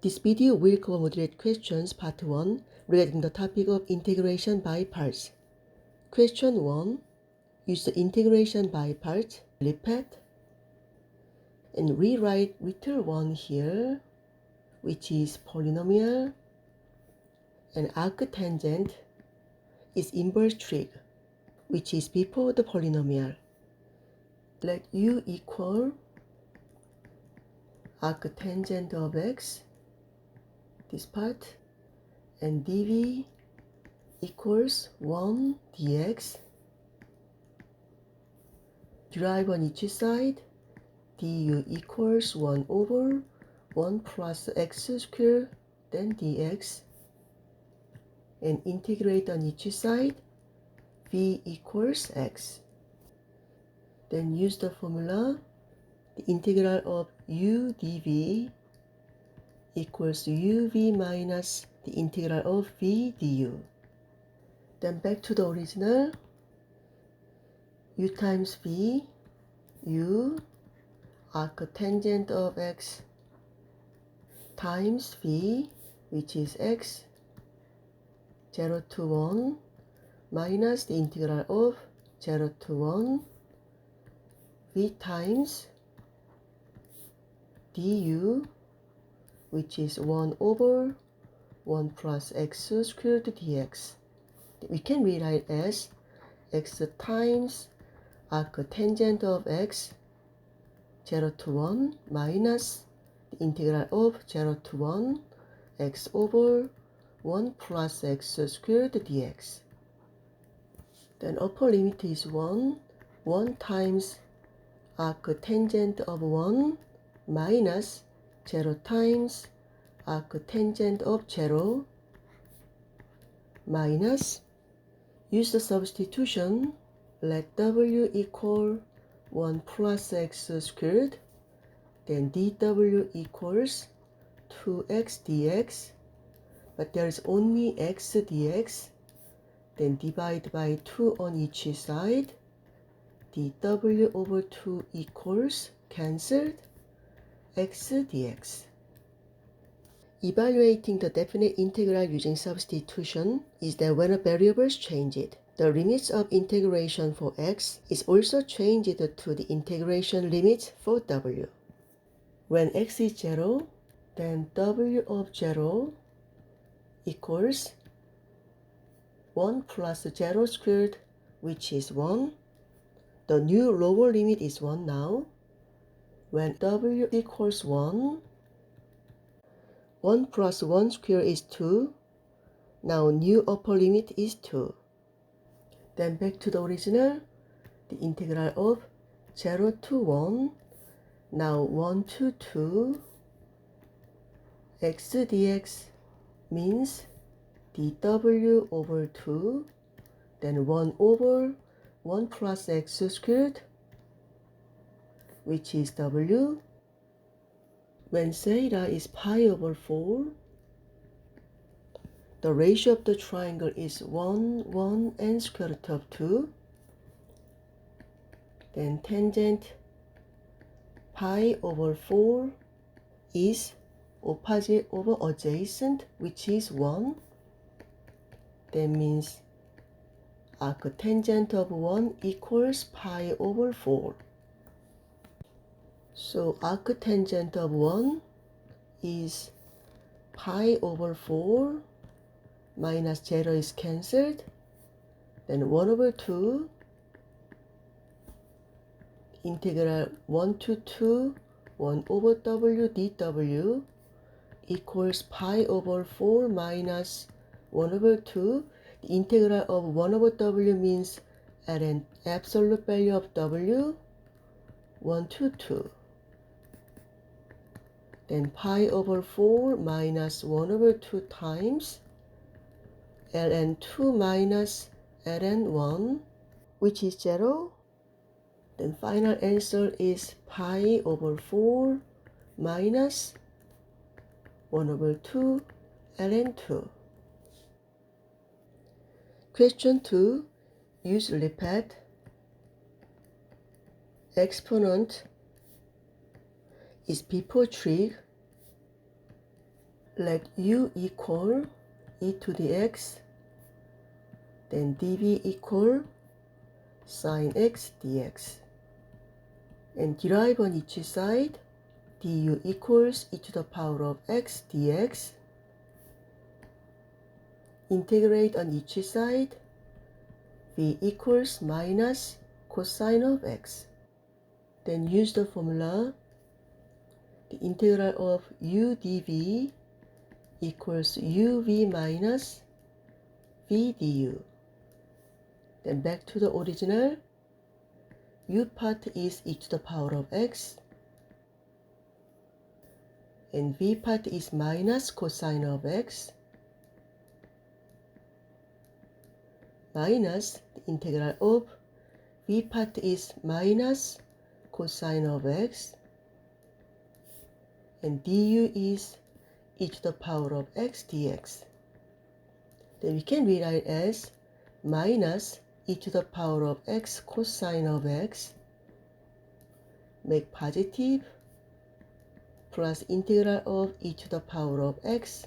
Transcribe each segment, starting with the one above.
This video will cover moderate questions part 1 regarding the topic of integration by parts. Question 1. Use the integration by parts, repeat, and rewrite little 1 here, which is polynomial, and arctangent is inverse trig, which is before the polynomial. Let u equal arctangent of x, this part, and dv equals 1 dx. Derive on each side, du equals 1 over 1 plus x squared, then dx, and integrate on each side, v equals x. Then use the formula, the integral of u dv equals uv minus the integral of v du. Then back to the original, u times v, u arctangent of x times v, which is x, 0 to 1, minus the integral of 0 to 1, v times du, which is 1 over 1 plus x squared dx. We can rewrite as x times arctangent of x 0 to 1 minus the integral of 0 to 1 x over 1 plus x squared dx. Then upper limit is 1 times arctangent of 1 minus 0 times arctangent of 0 minus, use the substitution, let w equal 1 plus x squared, then dw equals 2x dx, but there is only x dx, then divide by 2 on each side, dw over 2 equals cancelled, x dx. Evaluating the definite integral using substitution is that when a variable is changed, the limits of integration for x is also changed to the integration limits for w. When x is 0, then w of 0 equals 1 plus 0 squared, which is 1. The new lower limit is 1 now. When w equals 1, 1 plus 1 squared is 2. Now new upper limit is 2. Then back to the original, the integral of 0 to 1, now 1 to 2, x dx means dw over 2, then 1 over 1 plus x squared, which is w. When theta is pi over 4, the ratio of the triangle is 1, 1, and square root of 2. Then tangent pi over 4 is opposite over adjacent, which is 1. That means arctangent of 1 equals pi over 4. So arctangent of 1 is pi over 4 minus 0 is cancelled, then 1 over 2, integral 1 to 2, 1 over w dw equals pi over 4 minus 1 over 2. The integral of 1 over w means at an absolute value of w, 1 to 2. Then pi over 4 minus 1 over 2 times ln 2 minus ln 1, which is 0. Then final answer is pi over 4 minus 1 over 2 ln 2. Question 2. Use repeat. Exponent is before trig. let u equal e to the x, then dv equal sine x dx, and derive on each side du equals e to the power of x dx, integrate on each side v equals minus cosine of x. Then use the formula, the integral of u dv equals uv minus v du. Then back to the original, u part is e to the power of x, and v part is minus cosine of x, minus the integral of v part is minus cosine of x, and du is e to the power of x dx. Then we can rewrite as minus e to the power of x cosine of x, make positive, plus integral of e to the power of x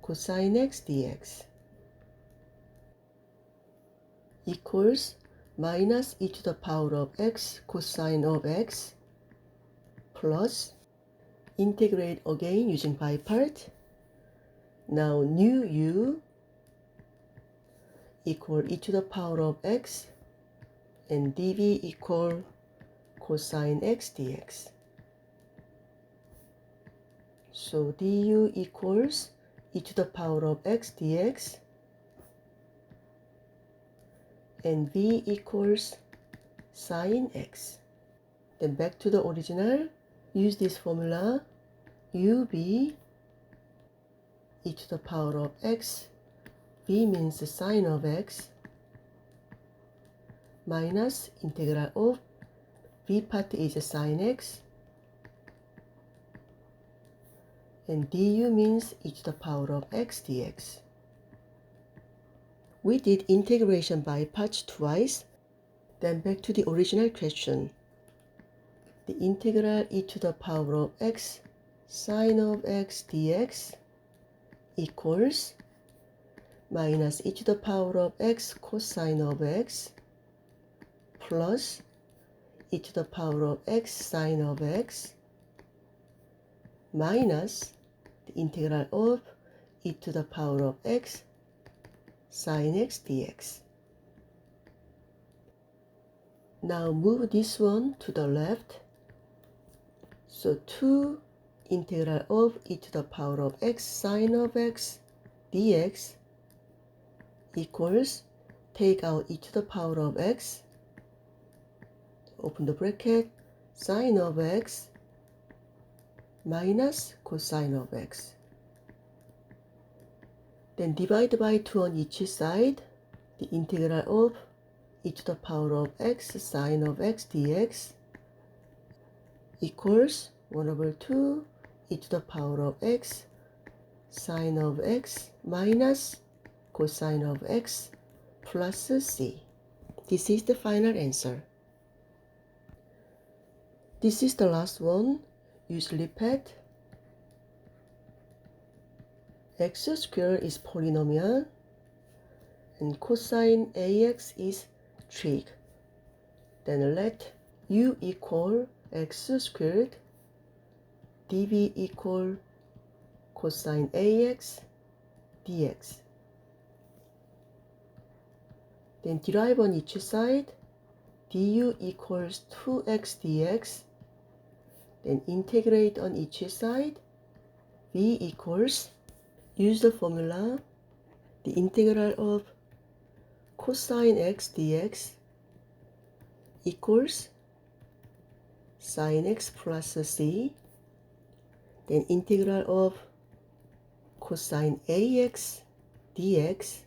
cosine x dx equals minus e to the power of x cosine of x plus integrate again using by part. Now new u equal e to the power of x and dv equal cosine x dx. So du equals e to the power of x dx and v equals sine x. Then back to the original, use this formula, ub e to the power of x, v means sine of x, minus integral of v part is sine x, and du means e to the power of x dx. We did integration by parts twice, then back to the original question. The integral e to the power of x sine of x dx equals minus e to the power of x cosine of x plus e to the power of x sine of x minus the integral of e to the power of x sine x dx. Now move this one to the left. So 2 integral of e to the power of x sine of x dx equals, take out e to the power of x, open the bracket, sine of x minus cosine of x. Then divide by 2 on each side, the integral of e to the power of x sine of x dx equals 1 over 2 e to the power of x sine of x minus cosine of x plus c. This is the final answer. This is the last one. Use repeat. X squared is polynomial and cosine ax is trig. Then let u equal x squared, dv equal cosine ax dx. Then derive on each side, du equals 2x dx. Then integrate on each side, v equals, use the formula, the integral of cosine x dx equals sine x plus c, then integral of cosine ax dx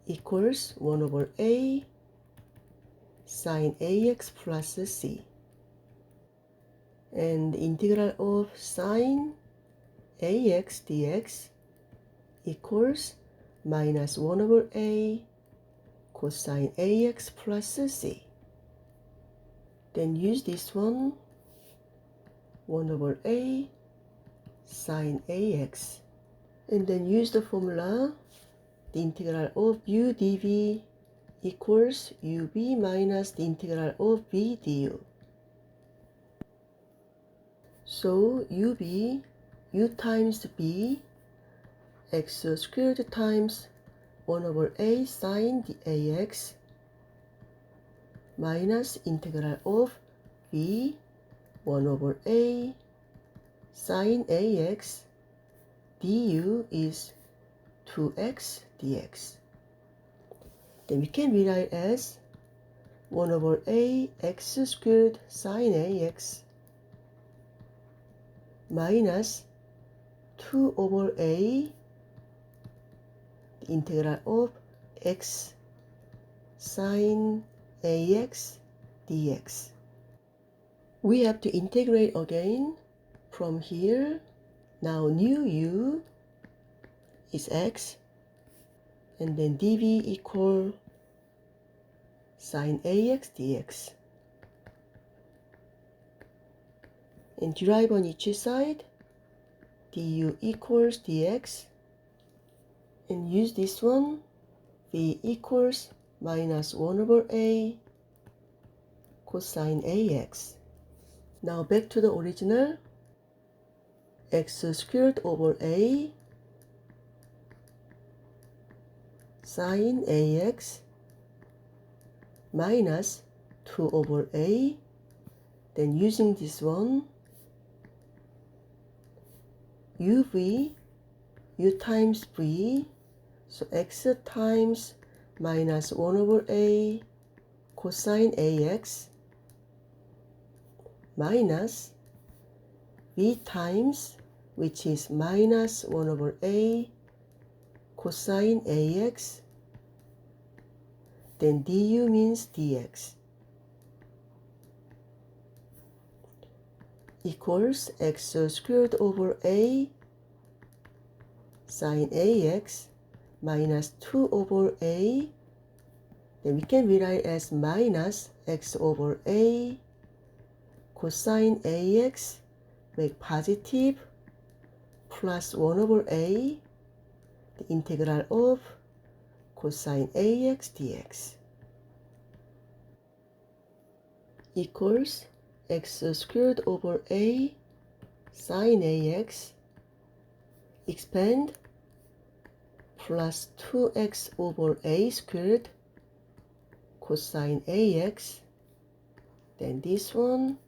equals 1 over a sine ax plus c, and the integral of sine ax dx equals minus 1 over a cosine ax plus c. Then use this one, 1 over a cosine ax. And then use the formula, the integral of u dv equals ub minus the integral of v du. So ub, u times b, x squared times 1 over a sine the ax minus integral of v 1 over a sine ax du is 2x dx. Then we can rewrite as 1 over a x squared sine ax minus 2 over a the integral of x sine ax dx. We have to integrate again from here. Now new u is x, and then dv equal sine ax dx. And derive on each side, du equals dx, and use this one, v equals minus 1 over a cosine ax. Now back to the original, x squared over a sine ax minus 2 over a, then using this one, uv, u times v, so x times minus 1 over a cosine ax minus v times, which is minus 1 over a cosine ax, then du means dx, equals x squared over a sine ax minus 2 over a, then we can rewrite as minus x over a cosine ax, make positive, plus 1 over a, the integral of cosine ax dx, equals x squared over a sine ax, expand, plus 2x over a squared cosine ax, then this one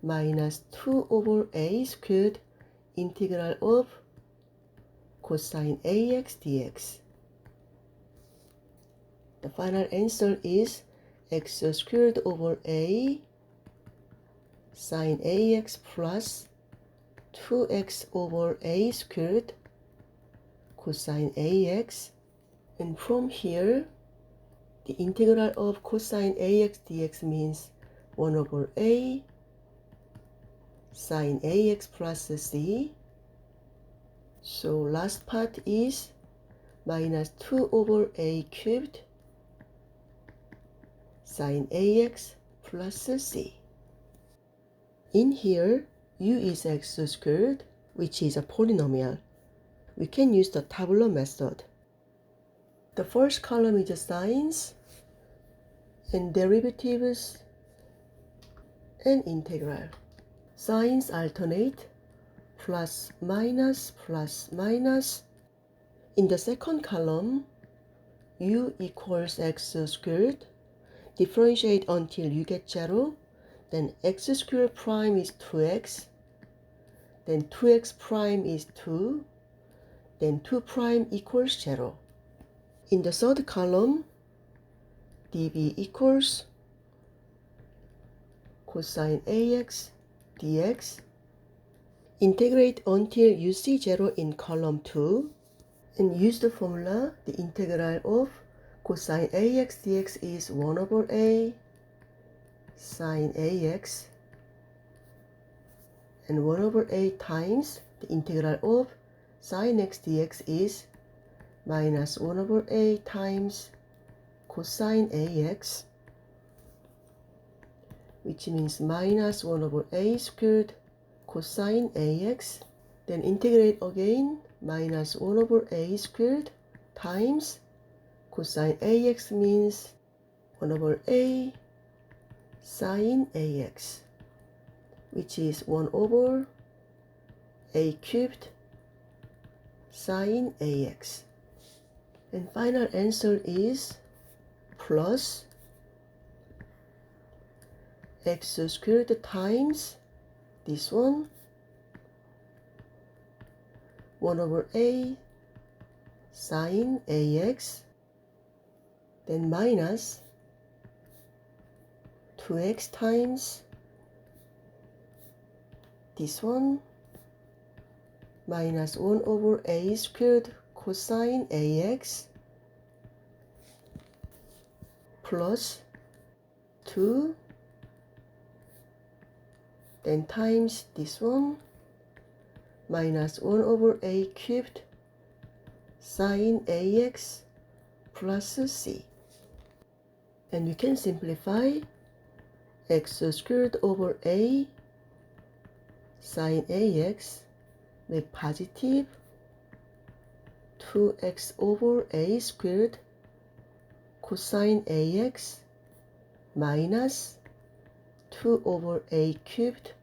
minus 2 over a squared integral of cosine ax dx. The final answer is x squared over a sine ax plus 2x over a squared cosine ax, and from here the integral of cosine ax dx means 1 over a sine ax plus c. So last part is minus 2 over a cubed sine ax plus c. In here, u is x squared, which is a polynomial. We can use the tabular method. The first column is the signs and derivatives and integral. Signs alternate, plus minus plus minus. In the second column, u equals x squared. Differentiate until you get 0. Then x squared prime is 2x. Then 2x prime is 2. Then 2 prime equals 0. In the third column, dv equals cosine ax dx. Integrate until you see 0 in column 2. And use the formula, the integral of cosine ax dx is 1 over a sine ax, and 1 over a times the integral of sine x dx is minus 1 over a times cosine ax, which means minus 1 over a squared cosine ax. Then integrate again, minus 1 over a squared times cosine ax means 1 over a sine ax, which is 1 over a cubed sine ax. And final answer is plus x squared times this one, 1 over a sine ax, then minus 2x times this one, minus 1 over a squared cosine ax, plus 2, then times this one, minus 1 over a cubed sine ax plus c. And you can simplify x squared over a sine ax with positive 2x over a squared cosine ax minus 2 over a cubed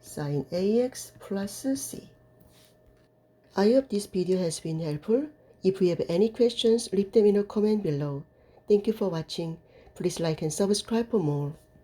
sine ax plus c. I hope this video has been helpful. If you have any questions, leave them in a comment below. Thank you for watching. Please like and subscribe for more.